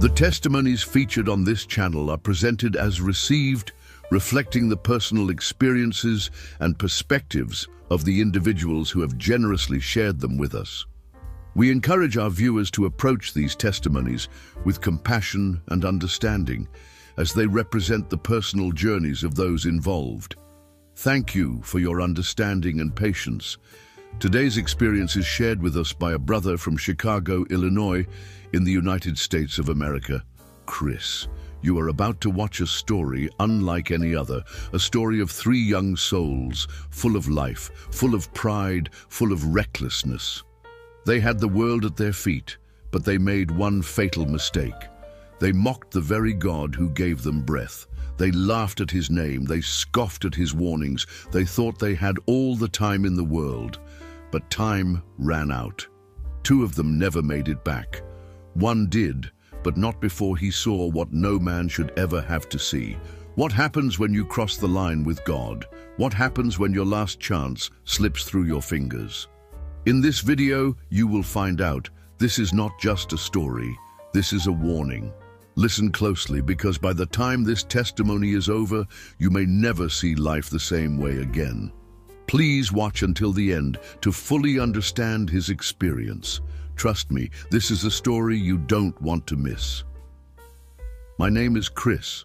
The testimonies featured on this channel are presented as received, reflecting the personal experiences and perspectives of the individuals who have generously shared them with us. We encourage our viewers to approach these testimonies with compassion and understanding, as they represent the personal journeys of those involved. Thank you for your understanding and patience. Today's experience is shared with us by a brother from Chicago, Illinois, in the United States of America, Chris. You are about to watch a story unlike any other, a story of three young souls, full of life, full of pride, full of recklessness. They had the world at their feet, but they made one fatal mistake. They mocked the very God who gave them breath. They laughed at his name, they scoffed at his warnings, they thought they had all the time in the world. But time ran out. Two of them never made it back. One did, but not before he saw what no man should ever have to see. What happens when you cross the line with God? What happens when your last chance slips through your fingers? In this video, you will find out this is not just a story, this is a warning. Listen closely, because by the time this testimony is over, you may never see life the same way again. Please watch until the end to fully understand his experience. Trust me, this is a story you don't want to miss. My name is Chris.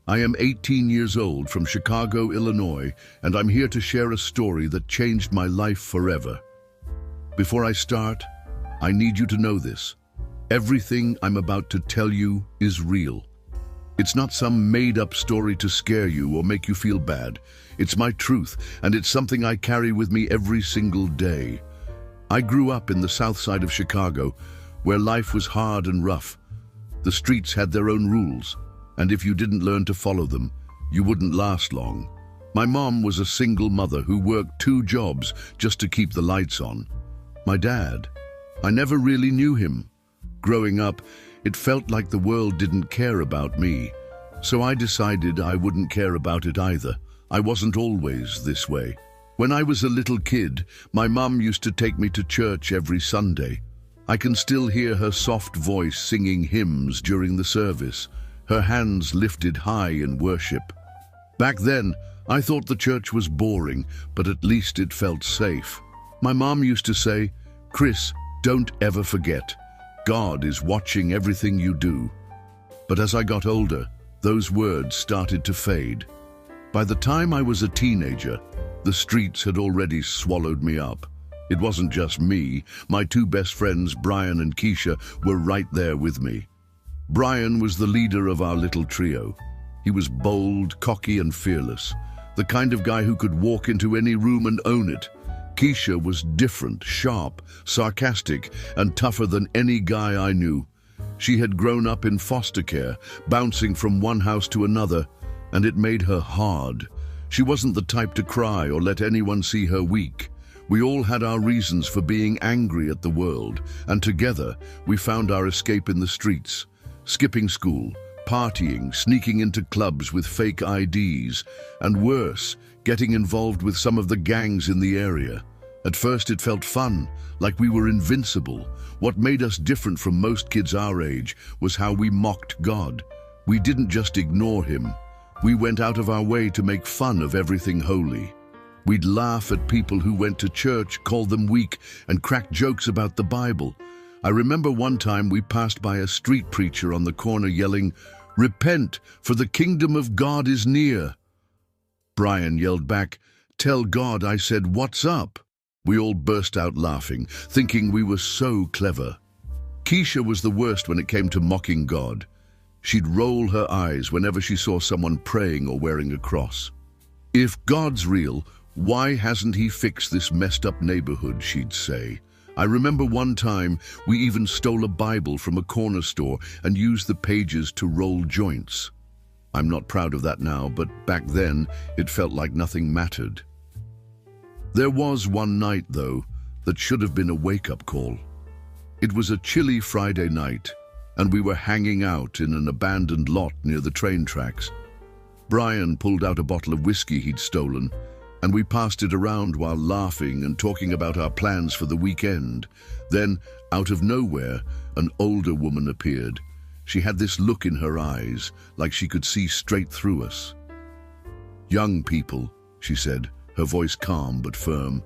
I am 18 years old from Chicago, Illinois, and I'm here to share a story that changed my life forever. Before I start, I need you to know this. Everything I'm about to tell you is real. It's not some made-up story to scare you or make you feel bad. It's my truth, and it's something I carry with me every single day. I grew up in the south side of Chicago, where life was hard and rough. The streets had their own rules, and if you didn't learn to follow them, you wouldn't last long. My mom was a single mother who worked 2 jobs just to keep the lights on. My dad, I never really knew him. Growing up, it felt like the world didn't care about me, so I decided I wouldn't care about it either. I wasn't always this way. When I was a little kid, my mom used to take me to church every Sunday. I can still hear her soft voice singing hymns during the service, her hands lifted high in worship. Back then, I thought the church was boring, but at least it felt safe. My mom used to say, "Chris, don't ever forget. God is watching everything you do." But as I got older, those words started to fade. By the time I was a teenager, the streets had already swallowed me up. It wasn't just me. My 2 best friends, Brian and Keisha, were right there with me. Brian was the leader of our little trio. He was bold, cocky, and fearless, the kind of guy who could walk into any room and own it. Keisha was different, sharp, sarcastic, and tougher than any guy I knew. She had grown up in foster care, bouncing from one house to another, and it made her hard. She wasn't the type to cry or let anyone see her weak. We all had our reasons for being angry at the world, and together we found our escape in the streets, skipping school, partying, sneaking into clubs with fake IDs, and worse, getting involved with some of the gangs in the area. At first it felt fun, like we were invincible. What made us different from most kids our age was how we mocked God. We didn't just ignore him. We went out of our way to make fun of everything holy. We'd laugh at people who went to church, call them weak, and crack jokes about the Bible. I remember one time we passed by a street preacher on the corner yelling, "Repent, for the kingdom of God is near." Brian yelled back, "Tell God I said, what's up?" We all burst out laughing, thinking we were so clever. Keisha was the worst when it came to mocking God. She'd roll her eyes whenever she saw someone praying or wearing a cross. "If God's real, why hasn't he fixed this messed up neighborhood?" she'd say. I remember one time we even stole a Bible from a corner store and used the pages to roll joints. I'm not proud of that now, but back then it felt like nothing mattered. There was one night, though, that should have been a wake-up call. It was a chilly Friday night, and we were hanging out in an abandoned lot near the train tracks. Brian pulled out a bottle of whiskey he'd stolen, and we passed it around while laughing and talking about our plans for the weekend. Then, out of nowhere, an older woman appeared. She had this look in her eyes, like she could see straight through us. "Young people," she said, her voice calm but firm,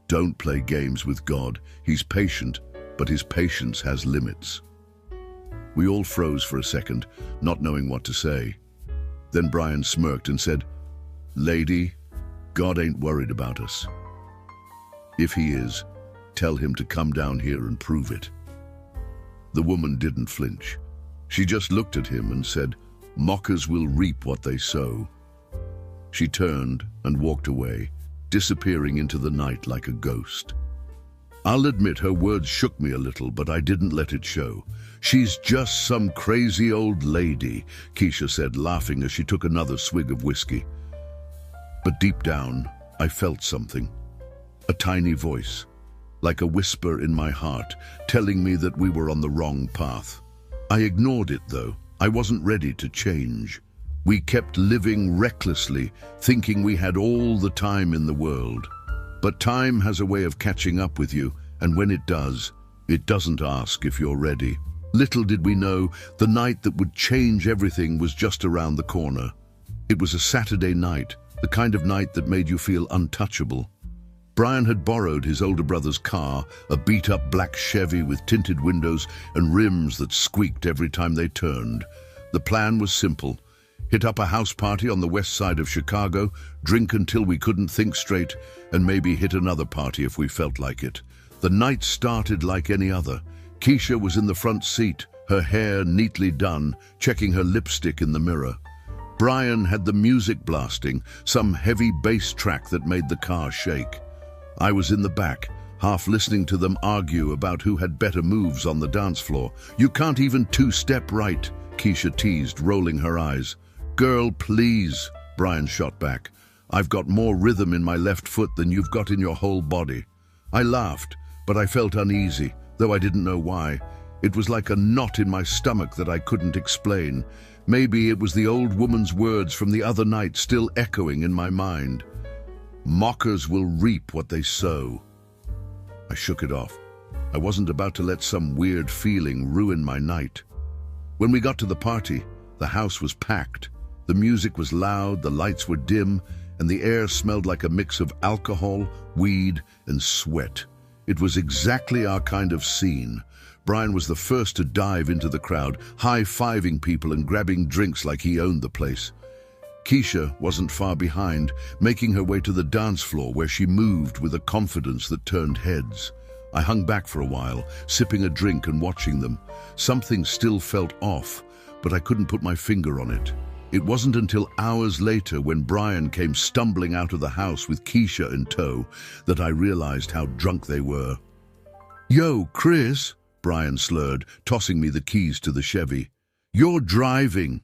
"don't play games with God. He's patient, but his patience has limits." We all froze for a second, not knowing what to say. Then Brian smirked and said, "Lady, God ain't worried about us. If he is, tell him to come down here and prove it." The woman didn't flinch. She just looked at him and said, "Mockers will reap what they sow." She turned and walked away, disappearing into the night like a ghost. I'll admit her words shook me a little, but I didn't let it show. "She's just some crazy old lady," Keisha said, laughing as she took another swig of whiskey. But deep down, I felt something. A tiny voice, like a whisper in my heart, telling me that we were on the wrong path. I ignored it, though. I wasn't ready to change. We kept living recklessly, thinking we had all the time in the world. But time has a way of catching up with you, and when it does, it doesn't ask if you're ready. Little did we know, the night that would change everything was just around the corner. It was a Saturday night, the kind of night that made you feel untouchable. Brian had borrowed his older brother's car, a beat-up black Chevy with tinted windows and rims that squeaked every time they turned. The plan was simple: hit up a house party on the west side of Chicago, drink until we couldn't think straight, and maybe hit another party if we felt like it. The night started like any other. Keisha was in the front seat, her hair neatly done, checking her lipstick in the mirror. Brian had the music blasting, some heavy bass track that made the car shake. I was in the back, half listening to them argue about who had better moves on the dance floor. "You can't even two-step right," Keisha teased, rolling her eyes. "Girl, please," Brian shot back. "I've got more rhythm in my left foot than you've got in your whole body." I laughed, but I felt uneasy, though I didn't know why. It was like a knot in my stomach that I couldn't explain. Maybe it was the old woman's words from the other night still echoing in my mind. "Mockers will reap what they sow." I shook it off. I wasn't about to let some weird feeling ruin my night. When we got to the party, the house was packed. The music was loud, the lights were dim, and the air smelled like a mix of alcohol, weed, and sweat. It was exactly our kind of scene. Brian was the first to dive into the crowd, high-fiving people and grabbing drinks like he owned the place. Keisha wasn't far behind, making her way to the dance floor where she moved with a confidence that turned heads. I hung back for a while, sipping a drink and watching them. Something still felt off, but I couldn't put my finger on it. It wasn't until hours later, when Brian came stumbling out of the house with Keisha in tow, that I realized how drunk they were. "Yo, Chris," Brian slurred, tossing me the keys to the Chevy. "You're driving."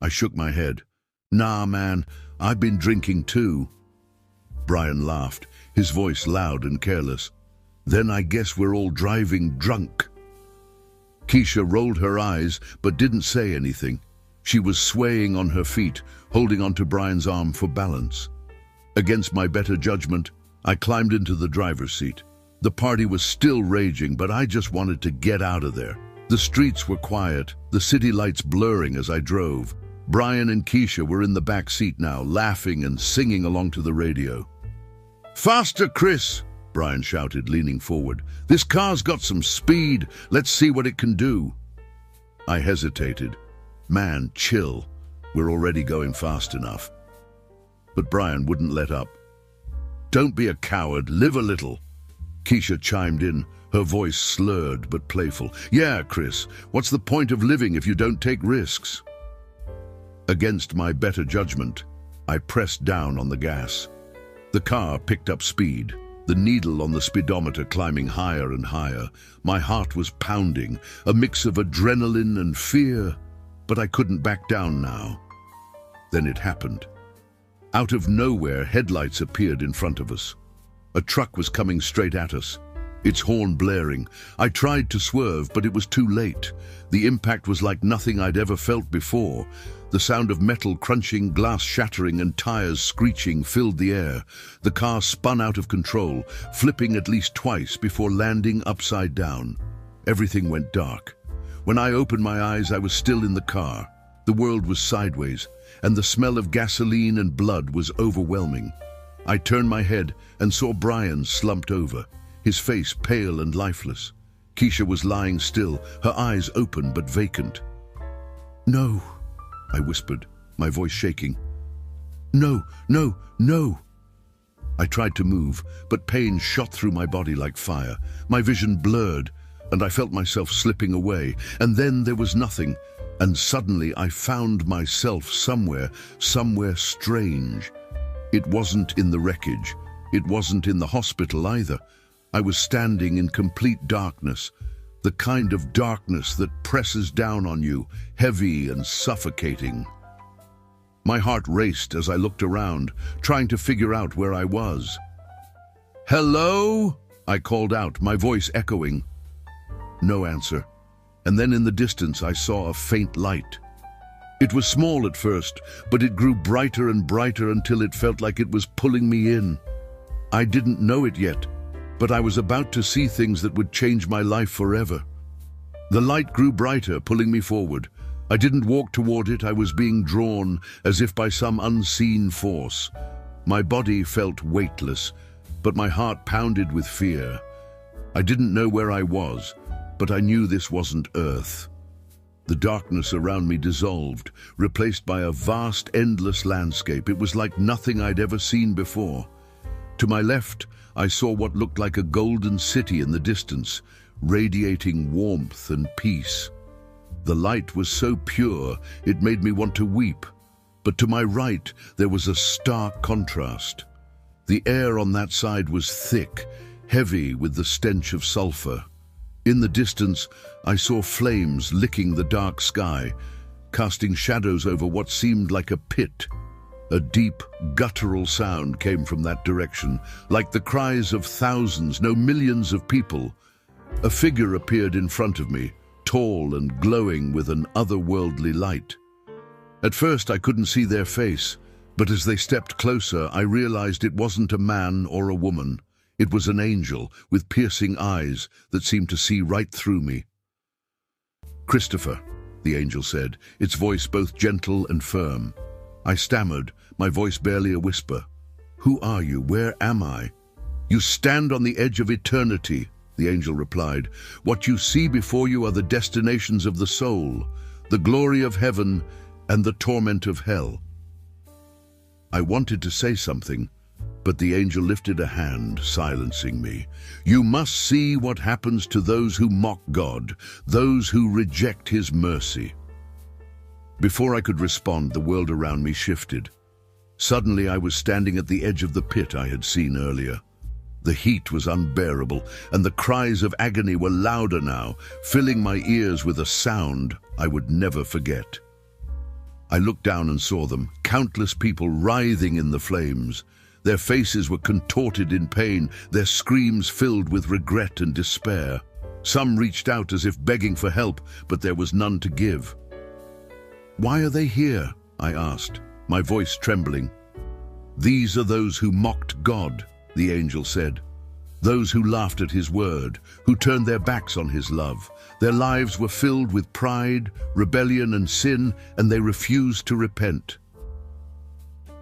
I shook my head. "Nah, man, I've been drinking too." Brian laughed, his voice loud and careless. "Then I guess we're all driving drunk." Keisha rolled her eyes but didn't say anything. She was swaying on her feet, holding onto Brian's arm for balance. Against my better judgment, I climbed into the driver's seat. The party was still raging, but I just wanted to get out of there. The streets were quiet, the city lights blurring as I drove. Brian and Keisha were in the back seat now, laughing and singing along to the radio. "Faster, Chris!" Brian shouted, leaning forward. "This car's got some speed. Let's see what it can do." I hesitated. "Man, chill. We're already going fast enough." But Brian wouldn't let up. "Don't be a coward. Live a little." Keisha chimed in, her voice slurred but playful. "Yeah, Chris, what's the point of living if you don't take risks?" Against my better judgment, I pressed down on the gas. The car picked up speed, the needle on the speedometer climbing higher and higher. My heart was pounding, a mix of adrenaline and fear, but I couldn't back down now. Then it happened. Out of nowhere, headlights appeared in front of us. A truck was coming straight at us, its horn blaring. I tried to swerve, but it was too late. The impact was like nothing I'd ever felt before. The sound of metal crunching, glass shattering, and tires screeching filled the air. The car spun out of control, flipping at least twice before landing upside down. Everything went dark. When I opened my eyes, I was still in the car. The world was sideways, and the smell of gasoline and blood was overwhelming. I turned my head and saw Brian slumped over, his face pale and lifeless. Keisha was lying still, her eyes open but vacant. "No," I whispered, my voice shaking. "No, no, no." I tried to move, but pain shot through my body like fire. My vision blurred, and I felt myself slipping away. And then there was nothing, and suddenly I found myself somewhere strange. It wasn't in the wreckage. It wasn't in the hospital either. I was standing in complete darkness, the kind of darkness that presses down on you, heavy and suffocating. My heart raced as I looked around, trying to figure out where I was. "Hello?" I called out, my voice echoing. No answer. And then in the distance I saw a faint light. It was small at first, but it grew brighter and brighter until it felt like it was pulling me in. I didn't know it yet, but I was about to see things that would change my life forever. The light grew brighter, pulling me forward. I didn't walk toward it, I was being drawn as if by some unseen force. My body felt weightless, but my heart pounded with fear. I didn't know where I was, but I knew this wasn't Earth. The darkness around me dissolved, replaced by a vast, endless landscape. It was like nothing I'd ever seen before. To my left, I saw what looked like a golden city in the distance, radiating warmth and peace. The light was so pure, it made me want to weep. But to my right, there was a stark contrast. The air on that side was thick, heavy with the stench of sulfur. In the distance, I saw flames licking the dark sky, casting shadows over what seemed like a pit. A deep, guttural sound came from that direction, like the cries of thousands, no millions of people. A figure appeared in front of me, tall and glowing with an otherworldly light. At first I couldn't see their face, but as they stepped closer, I realized it wasn't a man or a woman. It was an angel with piercing eyes that seemed to see right through me. "Christopher," the angel said, its voice both gentle and firm. I stammered, my voice barely a whisper. "Who are you? Where am I?" "You stand on the edge of eternity," the angel replied. "What you see before you are the destinations of the soul, the glory of heaven and the torment of hell." I wanted to say something, but the angel lifted a hand, silencing me. "You must see what happens to those who mock God, those who reject His mercy." Before I could respond, the world around me shifted. Suddenly I was standing at the edge of the pit I had seen earlier. The heat was unbearable, and the cries of agony were louder now, filling my ears with a sound I would never forget. I looked down and saw them, countless people writhing in the flames. Their faces were contorted in pain, their screams filled with regret and despair. Some reached out as if begging for help, but there was none to give. "Why are they here?" I asked, my voice trembling. "These are those who mocked God," the angel said. "Those who laughed at His word, who turned their backs on His love. Their lives were filled with pride, rebellion, and sin, and they refused to repent."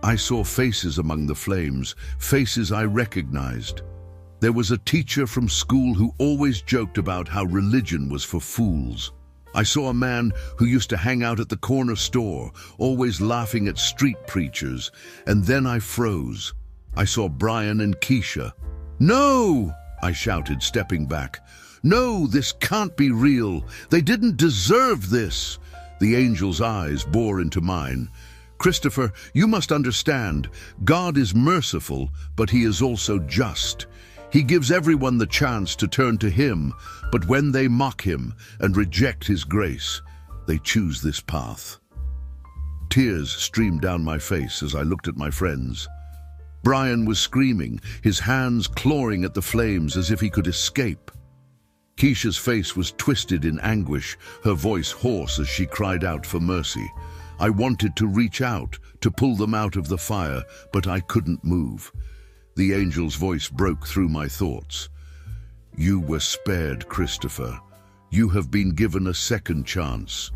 I saw faces among the flames, faces I recognized. There was a teacher from school who always joked about how religion was for fools. I saw a man who used to hang out at the corner store, always laughing at street preachers, and then I froze. I saw Brian and Keisha. "No!" I shouted, stepping back. "No, this can't be real. They didn't deserve this." The angel's eyes bore into mine. "Christopher, you must understand. God is merciful, but He is also just. He gives everyone the chance to turn to Him, but when they mock Him and reject His grace, they choose this path." Tears streamed down my face as I looked at my friends. Brian was screaming, his hands clawing at the flames as if he could escape. Keisha's face was twisted in anguish, her voice hoarse as she cried out for mercy. I wanted to reach out, to pull them out of the fire, but I couldn't move. The angel's voice broke through my thoughts. "You were spared, Christopher. You have been given a second chance,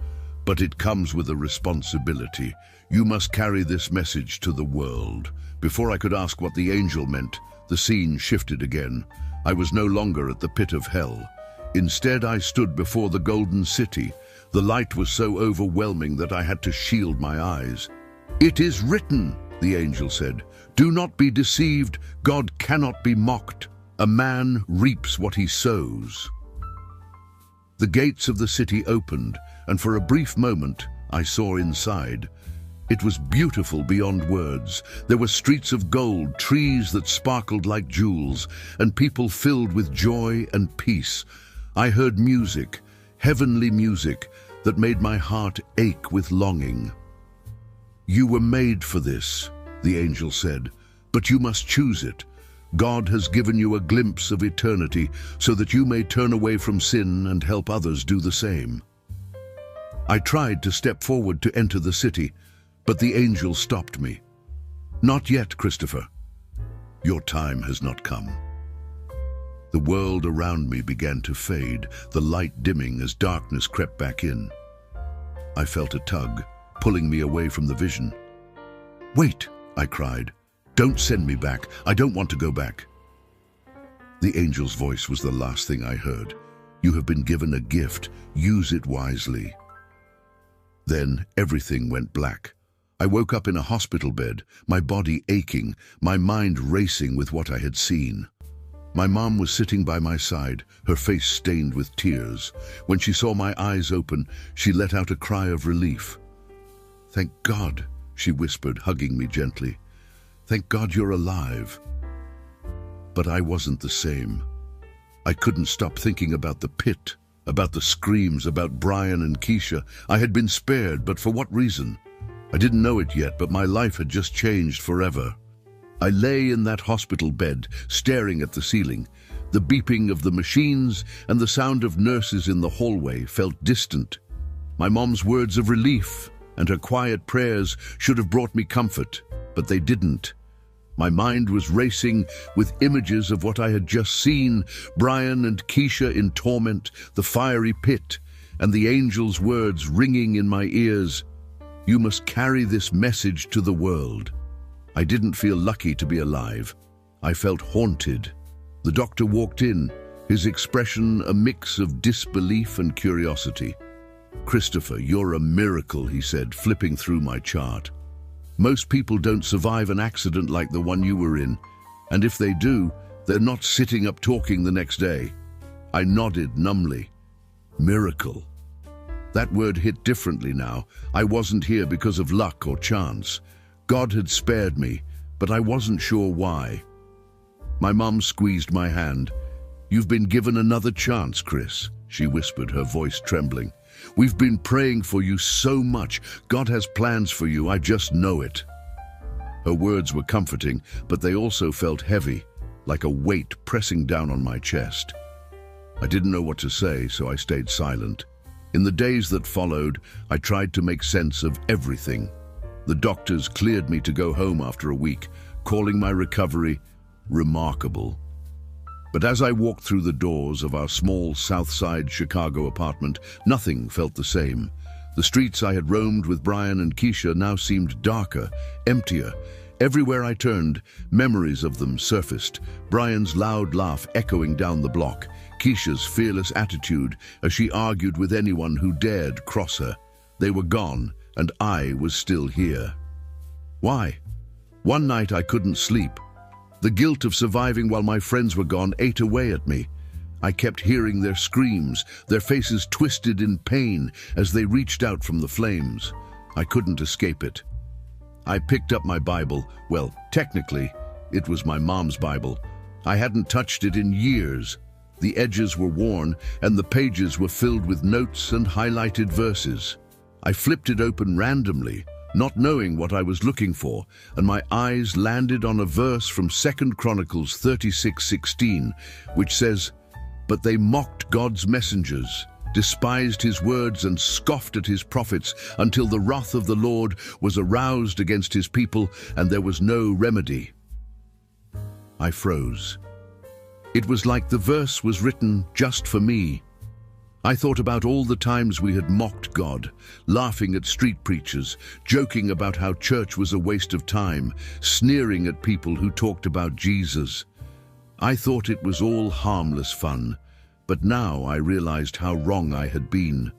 but it comes with a responsibility. You must carry this message to the world." Before I could ask what the angel meant, the scene shifted again. I was no longer at the pit of hell. Instead, I stood before the golden city. The light was so overwhelming that I had to shield my eyes. "It is written," the angel said. "Do not be deceived. God cannot be mocked. A man reaps what he sows." The gates of the city opened, and for a brief moment, I saw inside. It was beautiful beyond words. There were streets of gold, trees that sparkled like jewels, and people filled with joy and peace. I heard music, heavenly music, that made my heart ache with longing. "You were made for this," the angel said, "but you must choose it. God has given you a glimpse of eternity so that you may turn away from sin and help others do the same." I tried to step forward to enter the city, but the angel stopped me. "Not yet, Christopher. Your time has not come." The world around me began to fade, the light dimming as darkness crept back in. I felt a tug, pulling me away from the vision. "Wait," I cried. "Don't send me back. I don't want to go back." The angel's voice was the last thing I heard. "You have been given a gift. Use it wisely." Then everything went black. I woke up in a hospital bed, my body aching, my mind racing with what I had seen. My mom was sitting by my side, her face stained with tears. When she saw my eyes open, she let out a cry of relief. "Thank God," she whispered, hugging me gently. "Thank God you're alive." But I wasn't the same. I couldn't stop thinking about the pit, about the screams, about Brian and Keisha. I had been spared, but for what reason? I didn't know it yet, but my life had just changed forever. I lay in that hospital bed, staring at the ceiling. The beeping of the machines and the sound of nurses in the hallway felt distant. My mom's words of relief and her quiet prayers should have brought me comfort, but they didn't. My mind was racing with images of what I had just seen, Brian and Keisha in torment, the fiery pit, and the angel's words ringing in my ears. "You must carry this message to the world." I didn't feel lucky to be alive. I felt haunted. The doctor walked in, his expression a mix of disbelief and curiosity. "Christopher, you're a miracle," he said, flipping through my chart. "Most people don't survive an accident like the one you were in, and if they do, they're not sitting up talking the next day." I nodded numbly. Miracle. That word hit differently now. I wasn't here because of luck or chance. God had spared me, but I wasn't sure why. My mom squeezed my hand. "You've been given another chance, Chris," she whispered, her voice trembling. "We've been praying for you so much. God has plans for you, I just know it." Her words were comforting, but they also felt heavy, like a weight pressing down on my chest. I didn't know what to say, so I stayed silent. In the days that followed, I tried to make sense of everything. The doctors cleared me to go home after a week, calling my recovery remarkable. But as I walked through the doors of our small South Side Chicago apartment, nothing felt the same. The streets I had roamed with Brian and Keisha now seemed darker, emptier. Everywhere I turned, memories of them surfaced. Brian's loud laugh echoing down the block, Keisha's fearless attitude as she argued with anyone who dared cross her. They were gone, and I was still here. Why? One night I couldn't sleep. The guilt of surviving while my friends were gone ate away at me. I kept hearing their screams, their faces twisted in pain as they reached out from the flames. I couldn't escape it. I picked up my Bible. Well, technically, it was my mom's Bible. I hadn't touched it in years. The edges were worn, and the pages were filled with notes and highlighted verses. I flipped it open randomly, not knowing what I was looking for, and my eyes landed on a verse from 2 Chronicles 36:16, which says, "But they mocked God's messengers, despised his words and scoffed at his prophets until the wrath of the Lord was aroused against his people and there was no remedy." I froze. It was like the verse was written just for me. I thought about all the times we had mocked God, laughing at street preachers, joking about how church was a waste of time, sneering at people who talked about Jesus. I thought it was all harmless fun, but now I realized how wrong I had been.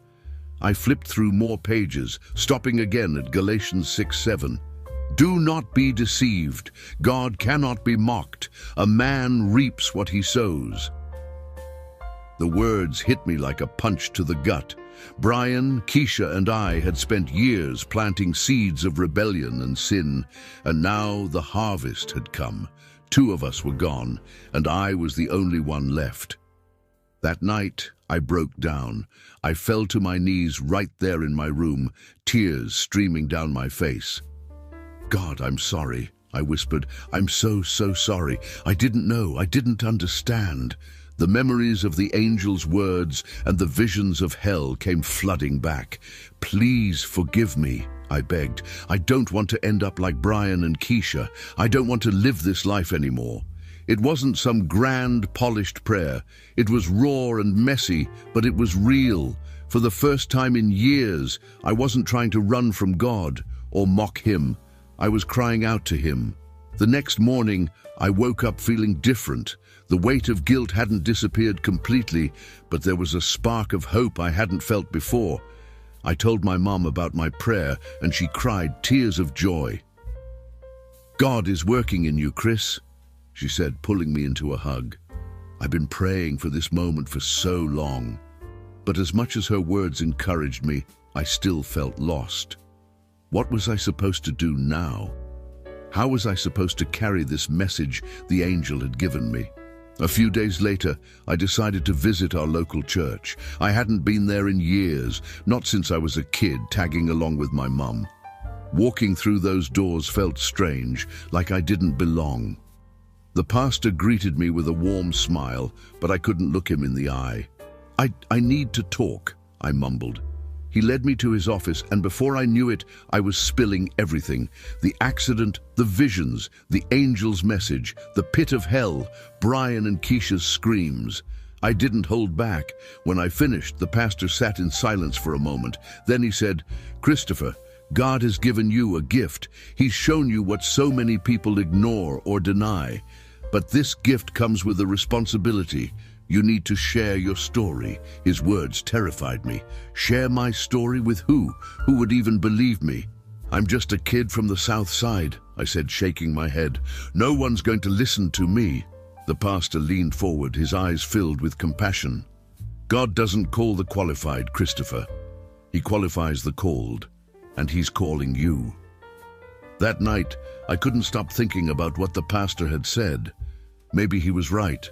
I flipped through more pages, stopping again at Galatians 6:7. Do not be deceived. God cannot be mocked. A man reaps what he sows. The words hit me like a punch to the gut. Brian, Keisha, and I had spent years planting seeds of rebellion and sin, and now the harvest had come. 2 of us were gone, and I was the only one left. That night, I broke down. I fell to my knees right there in my room, tears streaming down my face. God, I'm sorry, I whispered. I'm so sorry. I didn't know. I didn't understand. The memories of the angel's words and the visions of hell came flooding back. Please forgive me, I begged. I don't want to end up like Brian and Keisha. I don't want to live this life anymore. It wasn't some grand, polished prayer. It was raw and messy, but it was real. For the first time in years, I wasn't trying to run from God or mock him. I was crying out to him. The next morning, I woke up feeling different. The weight of guilt hadn't disappeared completely, but there was a spark of hope I hadn't felt before. I told my mom about my prayer, and she cried tears of joy. God is working in you, Chris, she said, pulling me into a hug. I've been praying for this moment for so long. But as much as her words encouraged me, I still felt lost. What was I supposed to do now? How was I supposed to carry this message the angel had given me? A few days later, I decided to visit our local church. I hadn't been there in years, not since I was a kid tagging along with my mum. Walking through those doors felt strange, like I didn't belong. The pastor greeted me with a warm smile, but I couldn't look him in the eye. I need to talk, I mumbled. He led me to his office, and before I knew it, I was spilling everything. The accident, the visions, the angel's message, the pit of hell, Brian and Keisha's screams. I didn't hold back. When I finished, the pastor sat in silence for a moment. Then he said, Christopher, God has given you a gift. He's shown you what so many people ignore or deny. But this gift comes with a responsibility. You need to share your story. His words terrified me. Share my story with who? Who would even believe me? I'm just a kid from the South Side, I said, shaking my head. No one's going to listen to me. The pastor leaned forward, his eyes filled with compassion. God doesn't call the qualified, Christopher. He qualifies the called, and he's calling you. That night, I couldn't stop thinking about what the pastor had said. Maybe he was right.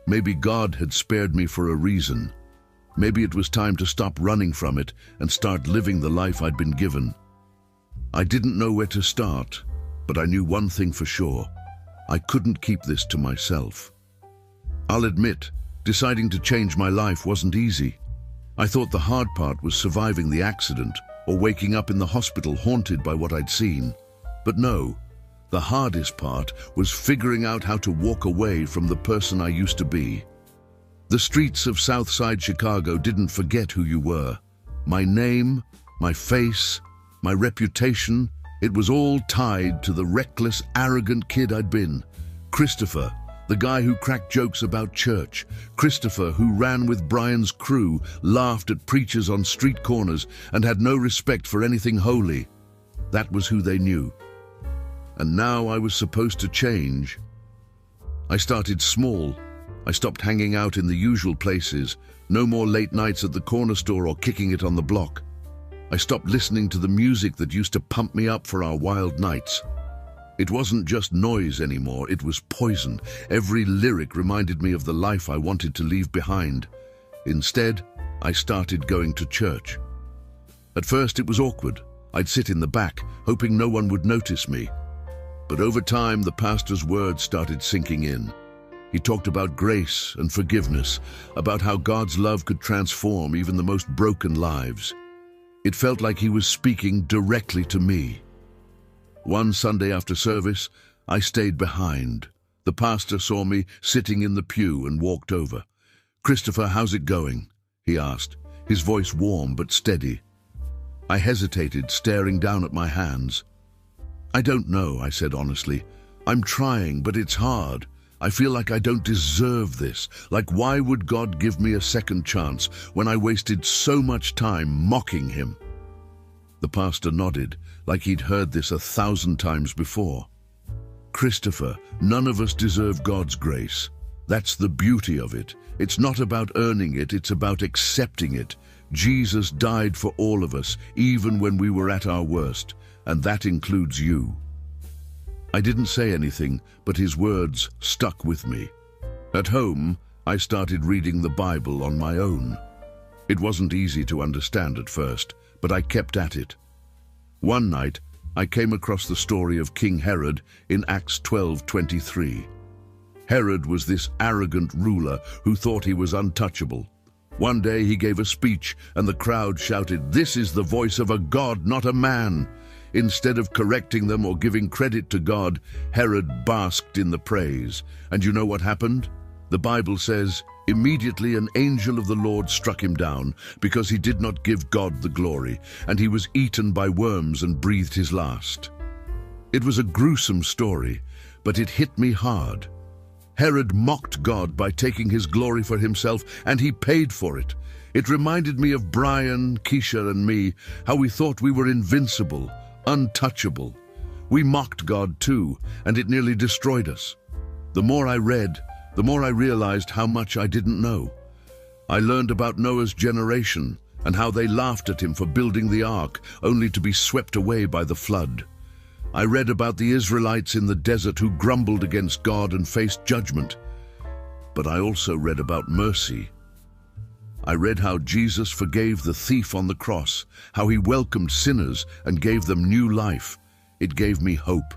Maybe God had spared me for a reason. Maybe it was time to stop running from it and start living the life I'd been given. I didn't know where to start, but I knew one thing for sure. I couldn't keep this to myself. I'll admit, deciding to change my life wasn't easy. I thought the hard part was surviving the accident or waking up in the hospital haunted by what I'd seen. But no. The hardest part was figuring out how to walk away from the person I used to be. The streets of Southside Chicago didn't forget who you were. My name, my face, my reputation, it was all tied to the reckless, arrogant kid I'd been. Christopher, the guy who cracked jokes about church. Christopher, who ran with Brian's crew, laughed at preachers on street corners, and had no respect for anything holy. That was who they knew. And now I was supposed to change. I started small. I stopped hanging out in the usual places. No more late nights at the corner store or kicking it on the block. I stopped listening to the music that used to pump me up for our wild nights. It wasn't just noise anymore, it was poison. Every lyric reminded me of the life I wanted to leave behind. Instead, I started going to church. At first it was awkward. I'd sit in the back, hoping no one would notice me. But over time, the pastor's words started sinking in. He talked about grace and forgiveness, about how God's love could transform even the most broken lives. It felt like he was speaking directly to me. One Sunday after service, I stayed behind. The pastor saw me sitting in the pew and walked over. "Christopher, how's it going?" he asked, his voice warm but steady. I hesitated, staring down at my hands. I don't know, I said honestly. I'm trying, but it's hard. I feel like I don't deserve this. Like, why would God give me a second chance when I wasted so much time mocking him? The pastor nodded, like he'd heard this 1,000 times before. Christopher, none of us deserve God's grace. That's the beauty of it. It's not about earning it, it's about accepting it. Jesus died for all of us, even when we were at our worst, and that includes you. I didn't say anything, but his words stuck with me. At home, I started reading the Bible on my own. It wasn't easy to understand at first, but I kept at it. One night, I came across the story of King Herod in Acts 12:23. Herod was this arrogant ruler who thought he was untouchable. One day he gave a speech and the crowd shouted, "This is the voice of a god, not a man." Instead of correcting them or giving credit to God, Herod basked in the praise. And you know what happened? The Bible says, immediately an angel of the Lord struck him down because he did not give God the glory, and he was eaten by worms and breathed his last. It was a gruesome story, but it hit me hard. Herod mocked God by taking his glory for himself, and he paid for it. It reminded me of Brian, Keisha, and me, how we thought we were invincible, untouchable. We mocked God too, and it nearly destroyed us. The more I read, the more I realized how much I didn't know. I learned about Noah's generation and how they laughed at him for building the ark, only to be swept away by the flood. I read about the Israelites in the desert who grumbled against God and faced judgment. But I also read about mercy. I read how Jesus forgave the thief on the cross, how he welcomed sinners and gave them new life. It gave me hope.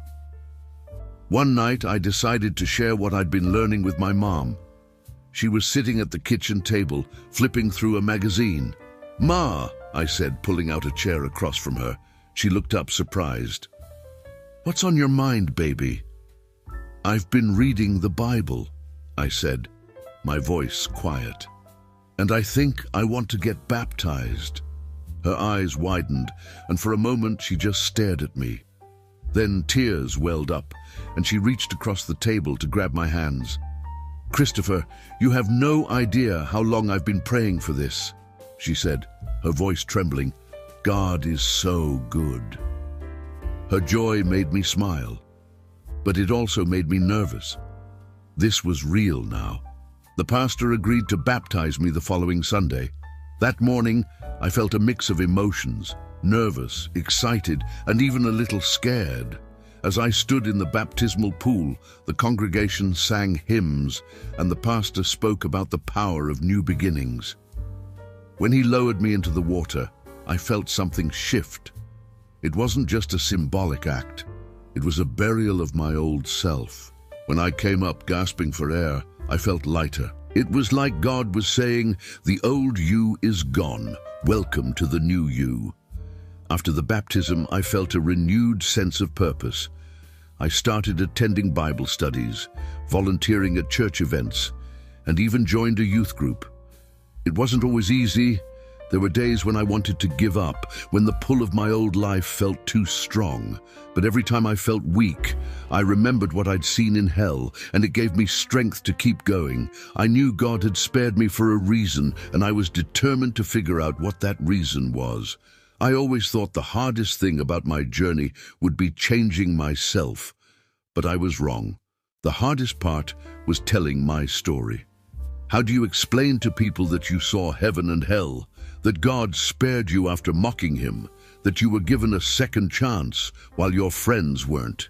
One night I decided to share what I'd been learning with my mom. She was sitting at the kitchen table, flipping through a magazine. "Ma," I said, pulling out a chair across from her. She looked up surprised. "What's on your mind, baby?" "I've been reading the Bible," I said, my voice quiet. "And I think I want to get baptized." Her eyes widened, and for a moment she just stared at me. Then tears welled up, and she reached across the table to grab my hands. "Christopher, you have no idea how long I've been praying for this," she said, her voice trembling. "God is so good." Her joy made me smile, but it also made me nervous. This was real now. The pastor agreed to baptize me the following Sunday. That morning, I felt a mix of emotions, nervous, excited, and even a little scared. As I stood in the baptismal pool, the congregation sang hymns, and the pastor spoke about the power of new beginnings. When he lowered me into the water, I felt something shift. It wasn't just a symbolic act. It was a burial of my old self. When I came up gasping for air, I felt lighter. It was like God was saying, "The old you is gone. Welcome to the new you." After the baptism, I felt a renewed sense of purpose. I started attending Bible studies, volunteering at church events, and even joined a youth group. It wasn't always easy. There were days when I wanted to give up, when the pull of my old life felt too strong. But every time I felt weak, I remembered what I'd seen in hell, and it gave me strength to keep going. I knew God had spared me for a reason, and I was determined to figure out what that reason was. I always thought the hardest thing about my journey would be changing myself, but I was wrong. The hardest part was telling my story. How do you explain to people that you saw heaven and hell, that God spared you after mocking him, that you were given a second chance while your friends weren't?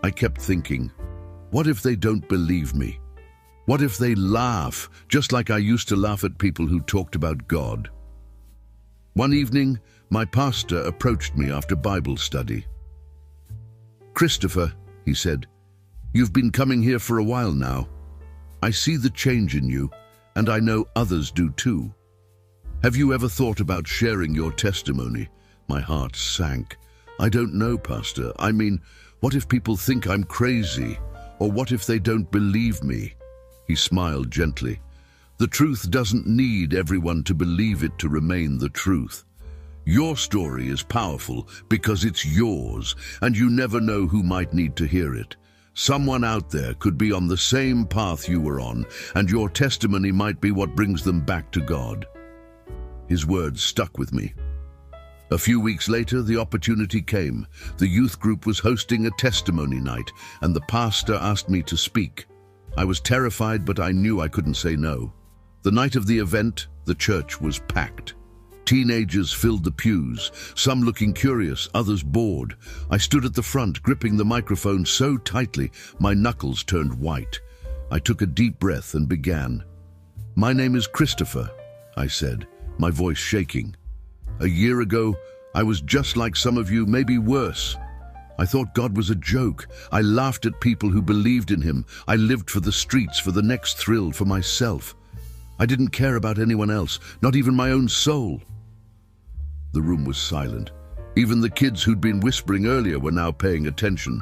I kept thinking, what if they don't believe me? What if they laugh, just like I used to laugh at people who talked about God? One evening, my pastor approached me after Bible study. "Christopher," he said, "you've been coming here for a while now. I see the change in you, and I know others do too. Have you ever thought about sharing your testimony?" My heart sank. "I don't know, Pastor. I mean, what if people think I'm crazy? Or what if they don't believe me?" He smiled gently. The truth doesn't need everyone to believe it to remain the truth. Your story is powerful because it's yours, and you never know who might need to hear it. Someone out there could be on the same path you were on, and your testimony might be what brings them back to God. His words stuck with me. A few weeks later, the opportunity came. The youth group was hosting a testimony night, and the pastor asked me to speak. I was terrified, but I knew I couldn't say no. The night of the event, the church was packed. Teenagers filled the pews, some looking curious, others bored. I stood at the front, gripping the microphone so tightly, my knuckles turned white. I took a deep breath and began. "My name is Christopher," I said, my voice shaking. "A year ago, I was just like some of you, maybe worse. I thought God was a joke. I laughed at people who believed in him. I lived for the streets, for the next thrill, for myself. I didn't care about anyone else, not even my own soul." The room was silent. Even the kids who'd been whispering earlier were now paying attention.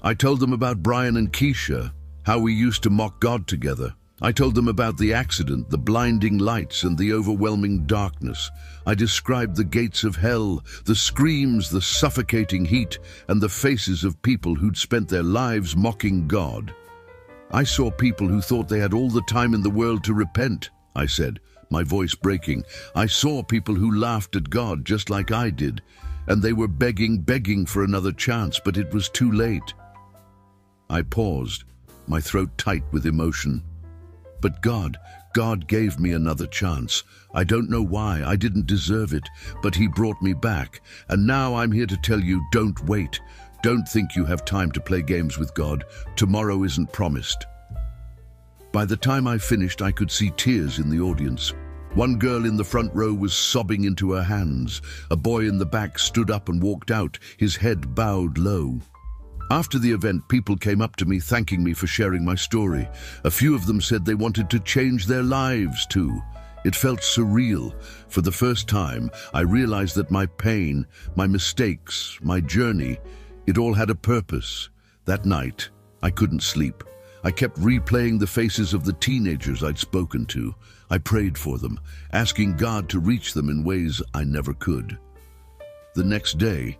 I told them about Brian and Keisha, how we used to mock God together. I told them about the accident, the blinding lights, and the overwhelming darkness. I described the gates of hell, the screams, the suffocating heat, and the faces of people who'd spent their lives mocking God. "I saw people who thought they had all the time in the world to repent," I said, my voice breaking. "I saw people who laughed at God just like I did, and they were begging for another chance, but it was too late." I paused, my throat tight with emotion. But God gave me another chance. I don't know why, I didn't deserve it, but he brought me back. And now I'm here to tell you, don't wait. Don't think you have time to play games with God. Tomorrow isn't promised. By the time I finished, I could see tears in the audience. One girl in the front row was sobbing into her hands. A boy in the back stood up and walked out, his head bowed low. After the event, people came up to me thanking me for sharing my story. A few of them said they wanted to change their lives too. It felt surreal. For the first time, I realized that my pain, my mistakes, my journey, it all had a purpose. That night, I couldn't sleep. I kept replaying the faces of the teenagers I'd spoken to. I prayed for them, asking God to reach them in ways I never could. The next day,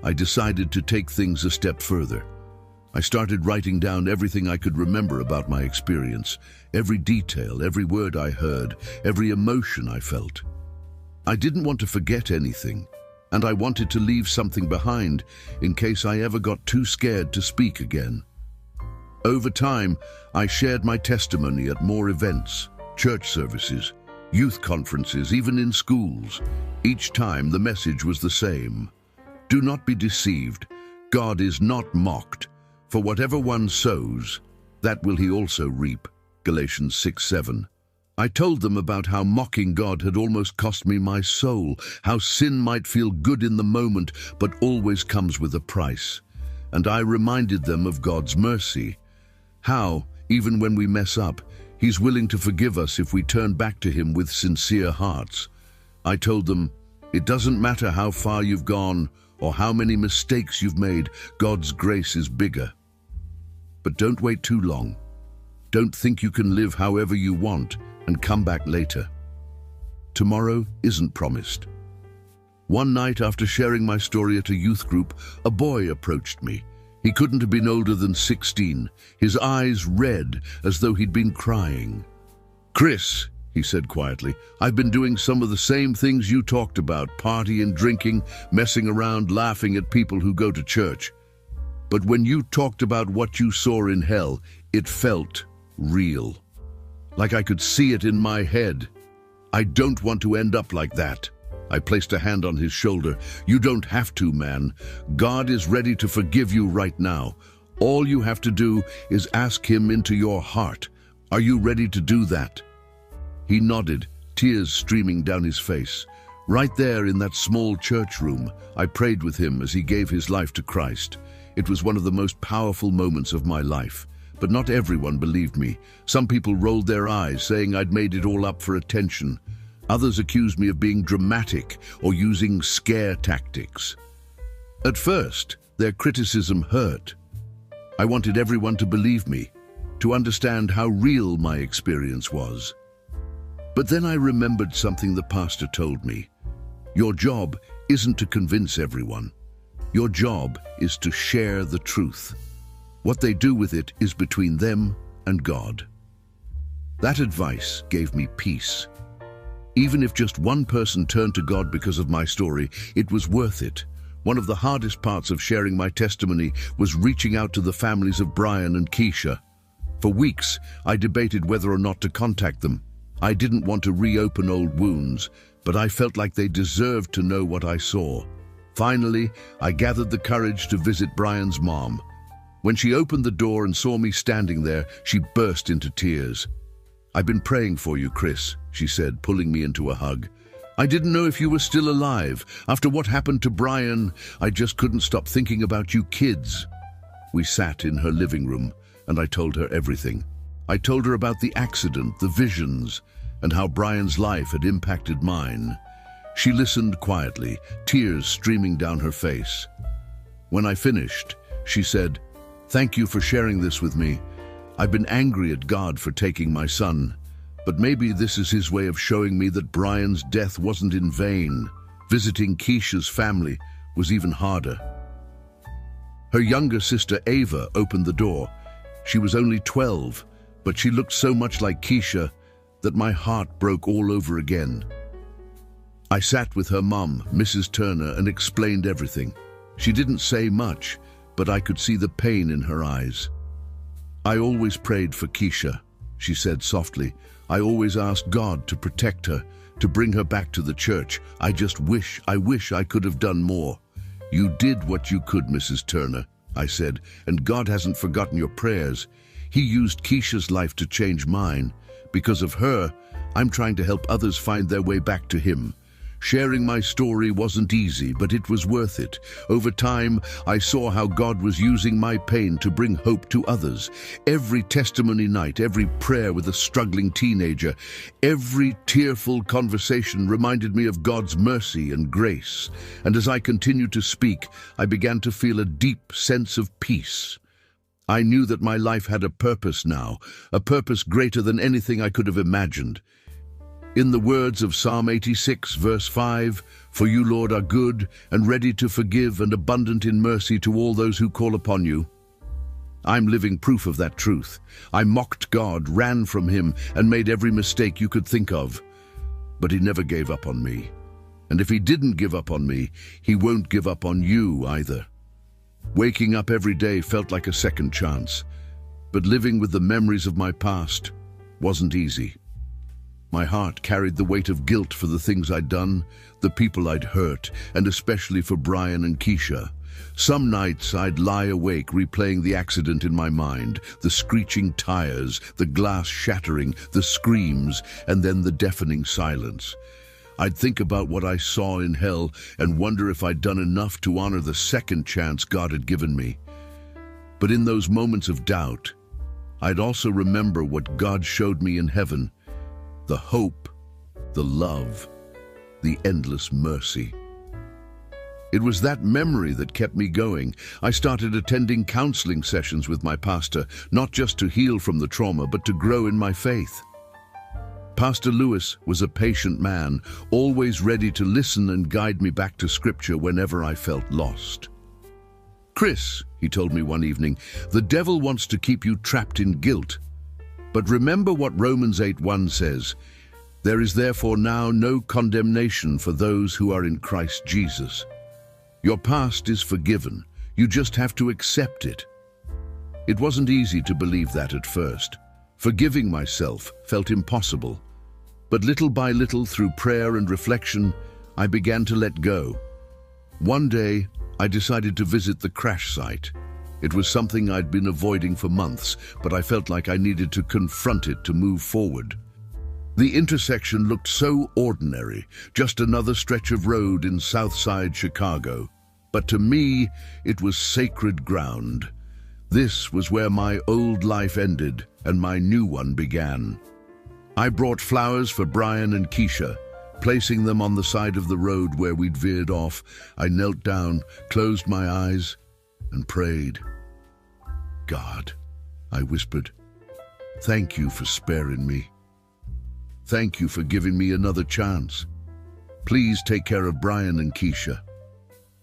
I decided to take things a step further. I started writing down everything I could remember about my experience, every detail, every word I heard, every emotion I felt. I didn't want to forget anything, and I wanted to leave something behind in case I ever got too scared to speak again. Over time, I shared my testimony at more events, church services, youth conferences, even in schools. Each time the message was the same. Do not be deceived. God is not mocked. For whatever one sows, that will he also reap. Galatians 6:7. I told them about how mocking God had almost cost me my soul, how sin might feel good in the moment, but always comes with a price. And I reminded them of God's mercy. How, even when we mess up, he's willing to forgive us if we turn back to him with sincere hearts. I told them, it doesn't matter how far you've gone or how many mistakes you've made, God's grace is bigger. But don't wait too long. Don't think you can live however you want and come back later. Tomorrow isn't promised. One night after sharing my story at a youth group, a boy approached me. He couldn't have been older than 16, his eyes red as though he'd been crying. "Chris," he said quietly, "I've been doing some of the same things you talked about, partying, drinking, messing around, laughing at people who go to church. But when you talked about what you saw in hell, it felt real. Like I could see it in my head. I don't want to end up like that." I placed a hand on his shoulder. "You don't have to, man. God is ready to forgive you right now. All you have to do is ask him into your heart. Are you ready to do that?" He nodded, tears streaming down his face. Right there in that small church room, I prayed with him as he gave his life to Christ. It was one of the most powerful moments of my life. But not everyone believed me. Some people rolled their eyes, saying I'd made it all up for attention. Others accused me of being dramatic or using scare tactics. At first, their criticism hurt. I wanted everyone to believe me, to understand how real my experience was. But then I remembered something the pastor told me. Your job isn't to convince everyone. Your job is to share the truth. What they do with it is between them and God. That advice gave me peace. Even if just one person turned to God because of my story, it was worth it. One of the hardest parts of sharing my testimony was reaching out to the families of Brian and Keisha. For weeks, I debated whether or not to contact them. I didn't want to reopen old wounds, but I felt like they deserved to know what I saw. Finally, I gathered the courage to visit Brian's mom. When she opened the door and saw me standing there, she burst into tears. "I've been praying for you, Chris," she said, pulling me into a hug. "I didn't know if you were still alive. After what happened to Brian, I just couldn't stop thinking about you kids." We sat in her living room, and I told her everything. I told her about the accident, the visions, and how Brian's life had impacted mine. She listened quietly, tears streaming down her face. When I finished, she said, "Thank you for sharing this with me. I've been angry at God for taking my son, but maybe this is his way of showing me that Brian's death wasn't in vain." Visiting Keisha's family was even harder. Her younger sister Ava opened the door. She was only 12, but she looked so much like Keisha that my heart broke all over again. I sat with her mom, Mrs. Turner, and explained everything. She didn't say much, but I could see the pain in her eyes. "I always prayed for Keisha," she said softly. "I always asked God to protect her, to bring her back to the church. I wish I could have done more." "You did what you could, Mrs. Turner," I said, "and God hasn't forgotten your prayers. He used Keisha's life to change mine. Because of her, I'm trying to help others find their way back to Him. Sharing my story wasn't easy, but it was worth it. Over time, I saw how God was using my pain to bring hope to others. Every testimony night, every prayer with a struggling teenager, every tearful conversation reminded me of God's mercy and grace. And as I continued to speak, I began to feel a deep sense of peace. I knew that my life had a purpose now, a purpose greater than anything I could have imagined. In the words of Psalm 86, verse 5, "For you, Lord, are good and ready to forgive and abundant in mercy to all those who call upon you." I'm living proof of that truth. I mocked God, ran from Him, and made every mistake you could think of. But He never gave up on me. And if He didn't give up on me, He won't give up on you either. Waking up every day felt like a second chance, but living with the memories of my past wasn't easy. My heart carried the weight of guilt for the things I'd done, the people I'd hurt, and especially for Brian and Keisha. Some nights I'd lie awake replaying the accident in my mind, the screeching tires, the glass shattering, the screams, and then the deafening silence. I'd think about what I saw in hell and wonder if I'd done enough to honor the second chance God had given me. But in those moments of doubt, I'd also remember what God showed me in heaven: the hope, the love, the endless mercy. It was that memory that kept me going. I started attending counseling sessions with my pastor, not just to heal from the trauma, but to grow in my faith. Pastor Lewis was a patient man, always ready to listen and guide me back to Scripture whenever I felt lost. "Chris," he told me one evening, "the devil wants to keep you trapped in guilt. But remember what Romans 8:1 says, 'There is therefore now no condemnation for those who are in Christ Jesus.' Your past is forgiven. You just have to accept it." It wasn't easy to believe that at first. Forgiving myself felt impossible. But little by little, through prayer and reflection, I began to let go. One day, I decided to visit the crash site. It was something I'd been avoiding for months, but I felt like I needed to confront it to move forward. The intersection looked so ordinary, just another stretch of road in Southside Chicago. But to me, it was sacred ground. This was where my old life ended and my new one began. I brought flowers for Brian and Keisha. Placing them on the side of the road where we'd veered off, I knelt down, closed my eyes, and prayed. "God," I whispered, "thank you for sparing me." Thank you for giving me another chance. Please take care of Brian and Keisha.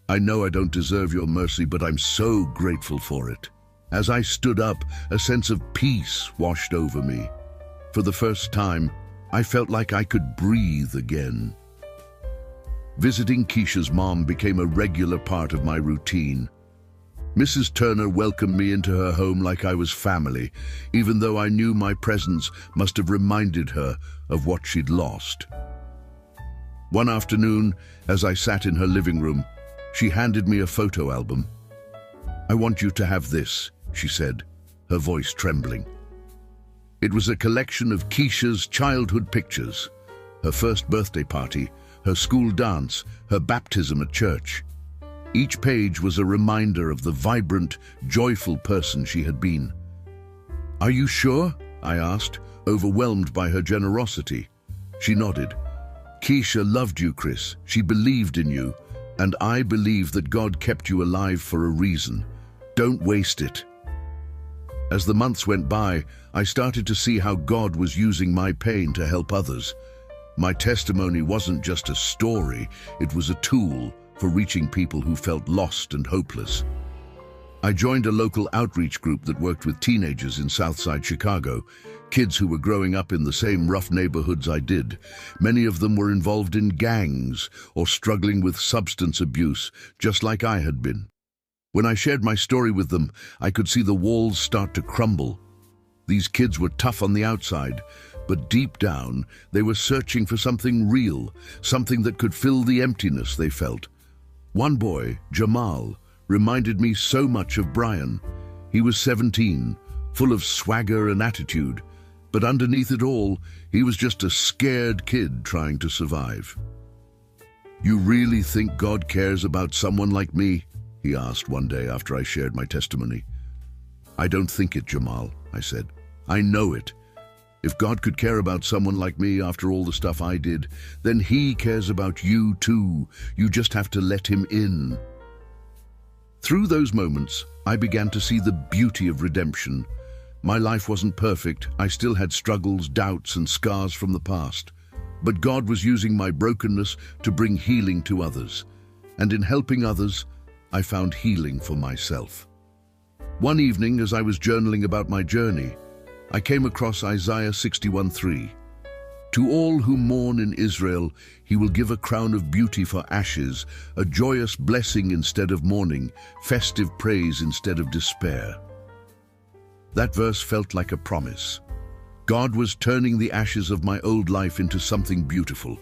I know I don't deserve your mercy, but I'm so grateful for it." As I stood up, a sense of peace washed over me. For the first time, I felt like I could breathe again. Visiting Keisha's mom became a regular part of my routine. Mrs. Turner welcomed me into her home like I was family, even though I knew my presence must have reminded her of what she'd lost. One afternoon, as I sat in her living room, she handed me a photo album. "I want you to have this," she said, her voice trembling. It was a collection of Keisha's childhood pictures, her first birthday party, her school dance, her baptism at church. Each page was a reminder of the vibrant, joyful person she had been. "Are you sure?" I asked, overwhelmed by her generosity. She nodded. "Keisha loved you, Chris. She believed in you, and I believe that God kept you alive for a reason. Don't waste it." As the months went by, I started to see how God was using my pain to help others. My testimony wasn't just a story, it was a tool for reaching people who felt lost and hopeless. I joined a local outreach group that worked with teenagers in Southside Chicago, kids who were growing up in the same rough neighborhoods I did. Many of them were involved in gangs or struggling with substance abuse, just like I had been. When I shared my story with them, I could see the walls start to crumble. These kids were tough on the outside, but deep down, they were searching for something real, something that could fill the emptiness they felt. One boy, Jamal, reminded me so much of Brian. He was 17, full of swagger and attitude, but underneath it all, he was just a scared kid trying to survive. "You really think God cares about someone like me?" he asked one day after I shared my testimony. "I don't think it, Jamal," I said. "I know it. If God could care about someone like me after all the stuff I did, then He cares about you too. You just have to let Him in." Through those moments, I began to see the beauty of redemption. My life wasn't perfect. I still had struggles, doubts, and scars from the past. But God was using my brokenness to bring healing to others. And in helping others, I found healing for myself. One evening, as I was journaling about my journey, I came across Isaiah 61:3. "To all who mourn in Israel, He will give a crown of beauty for ashes, a joyous blessing instead of mourning, festive praise instead of despair." That verse felt like a promise. God was turning the ashes of my old life into something beautiful.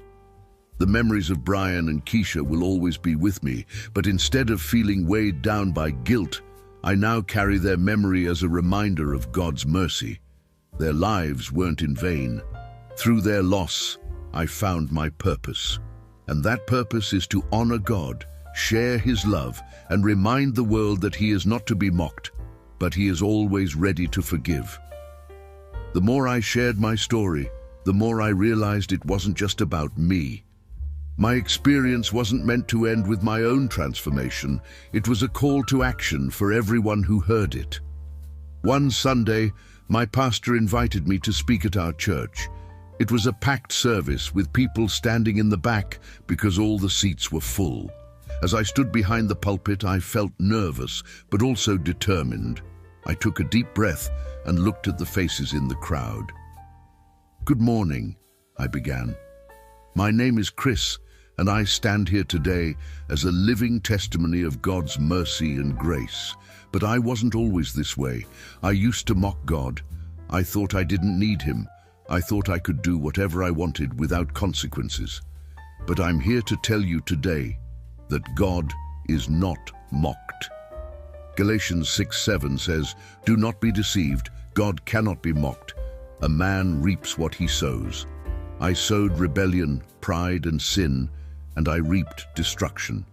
The memories of Brian and Keisha will always be with me, but instead of feeling weighed down by guilt, I now carry their memory as a reminder of God's mercy. Their lives weren't in vain. Through their loss, I found my purpose. And that purpose is to honor God, share His love, and remind the world that He is not to be mocked, but He is always ready to forgive. The more I shared my story, the more I realized it wasn't just about me. My experience wasn't meant to end with my own transformation. It was a call to action for everyone who heard it. One Sunday, my pastor invited me to speak at our church. It was a packed service with people standing in the back because all the seats were full. As I stood behind the pulpit, I felt nervous, but also determined. I took a deep breath and looked at the faces in the crowd. "Good morning," I began. "My name is Chris, and I stand here today as a living testimony of God's mercy and grace. But I wasn't always this way. I used to mock God. I thought I didn't need Him. I thought I could do whatever I wanted without consequences. But I'm here to tell you today that God is not mocked." Galatians 6:7 says, "Do not be deceived. God cannot be mocked. A man reaps what he sows. I sowed rebellion, pride, and sin, and I reaped destruction."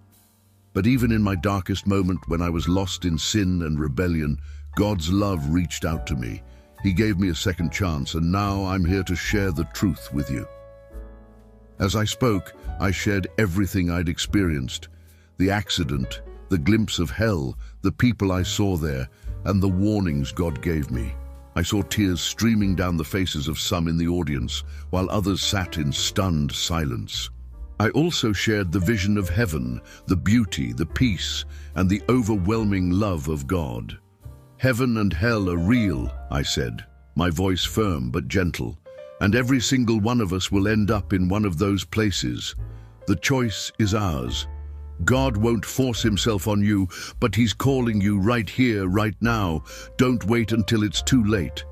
But even in my darkest moment, when I was lost in sin and rebellion, God's love reached out to me. He gave me a second chance, and now I'm here to share the truth with you. As I spoke, I shared everything I'd experienced. The accident, the glimpse of hell, the people I saw there, and the warnings God gave me. I saw tears streaming down the faces of some in the audience, while others sat in stunned silence. I also shared the vision of heaven, the beauty, the peace, and the overwhelming love of God. Heaven and hell are real, I said, my voice firm but gentle, and every single one of us will end up in one of those places. The choice is ours. God won't force himself on you, but he's calling you right here, right now. Don't wait until it's too late.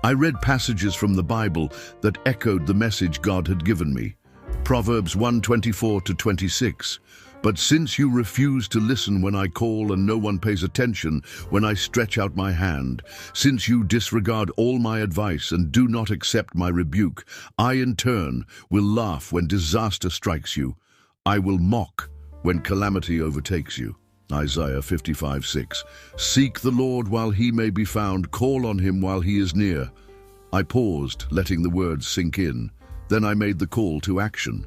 I read passages from the Bible that echoed the message God had given me. Proverbs 1:24-26. But since you refuse to listen when I call and no one pays attention when I stretch out my hand, since you disregard all my advice and do not accept my rebuke, I in turn will laugh when disaster strikes you. I will mock when calamity overtakes you. Isaiah 55:6. Seek the Lord while he may be found, call on him while he is near. I paused, letting the words sink in. Then I made the call to action.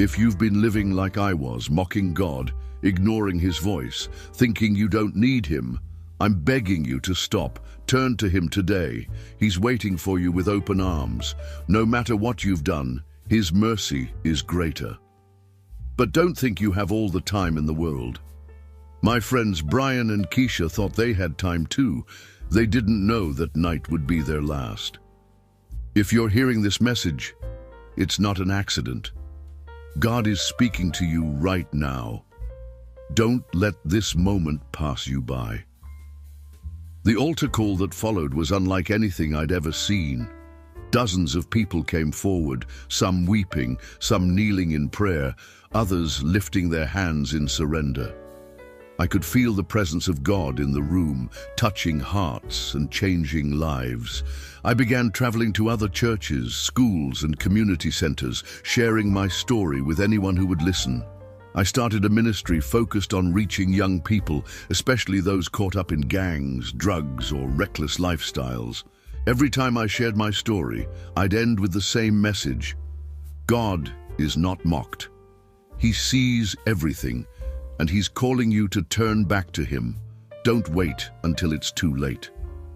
If you've been living like I was, mocking God, ignoring his voice, thinking you don't need him, I'm begging you to stop. Turn to him today. He's waiting for you with open arms. No matter what you've done, his mercy is greater. But don't think you have all the time in the world. My friends Brian and Keisha thought they had time too. They didn't know that night would be their last. If you're hearing this message, it's not an accident. God is speaking to you right now. Don't let this moment pass you by. The altar call that followed was unlike anything I'd ever seen. Dozens of people came forward, some weeping, some kneeling in prayer, others lifting their hands in surrender. I could feel the presence of God in the room, touching hearts and changing lives. I began traveling to other churches, schools, and community centers, sharing my story with anyone who would listen. I started a ministry focused on reaching young people, especially those caught up in gangs, drugs, or reckless lifestyles. Every time I shared my story, I'd end with the same message. God is not mocked. He sees everything, and he's calling you to turn back to him. Don't wait until it's too late.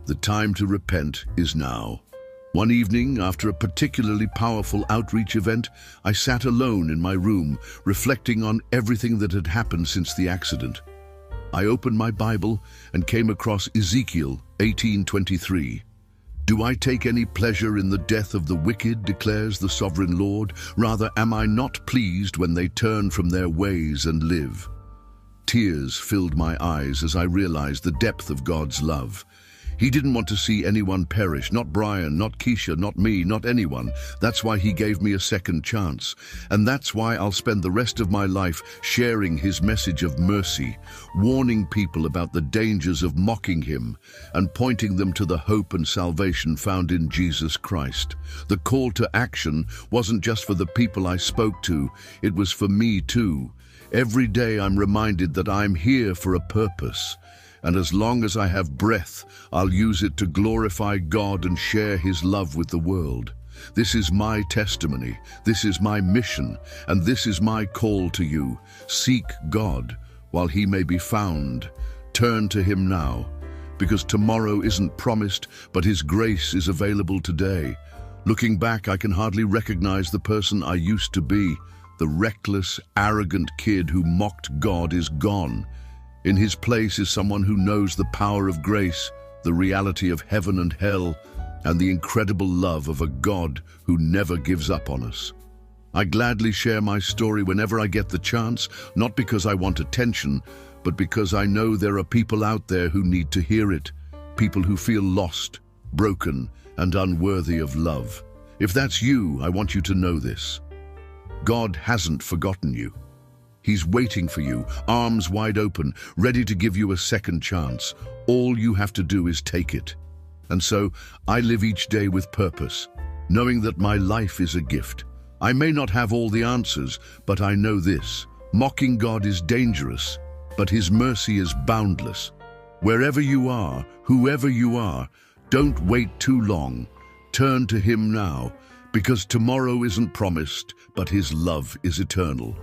The time to repent is now. One evening, after a particularly powerful outreach event, I sat alone in my room, reflecting on everything that had happened since the accident. I opened my Bible and came across Ezekiel 18:23. Do I take any pleasure in the death of the wicked, declares the sovereign Lord? Rather, am I not pleased when they turn from their ways and live? Tears filled my eyes as I realized the depth of God's love. He didn't want to see anyone perish, not Brian, not Keisha, not me, not anyone. That's why he gave me a second chance. And that's why I'll spend the rest of my life sharing his message of mercy, warning people about the dangers of mocking him, and pointing them to the hope and salvation found in Jesus Christ. The call to action wasn't just for the people I spoke to, it was for me too. Every day I'm reminded that I'm here for a purpose. And as long as I have breath, I'll use it to glorify God and share his love with the world. This is my testimony, this is my mission, and this is my call to you. Seek God while he may be found. Turn to him now, because tomorrow isn't promised, but his grace is available today. Looking back, I can hardly recognize the person I used to be. The reckless, arrogant kid who mocked God is gone. In his place is someone who knows the power of grace, the reality of heaven and hell, and the incredible love of a God who never gives up on us. I gladly share my story whenever I get the chance, not because I want attention, but because I know there are people out there who need to hear it, people who feel lost, broken, and unworthy of love. If that's you, I want you to know this. God hasn't forgotten you. He's waiting for you, arms wide open, ready to give you a second chance. All you have to do is take it. And so, I live each day with purpose, knowing that my life is a gift. I may not have all the answers, but I know this. Mocking God is dangerous, but his mercy is boundless. Wherever you are, whoever you are, don't wait too long. Turn to him now, because tomorrow isn't promised, but his love is eternal.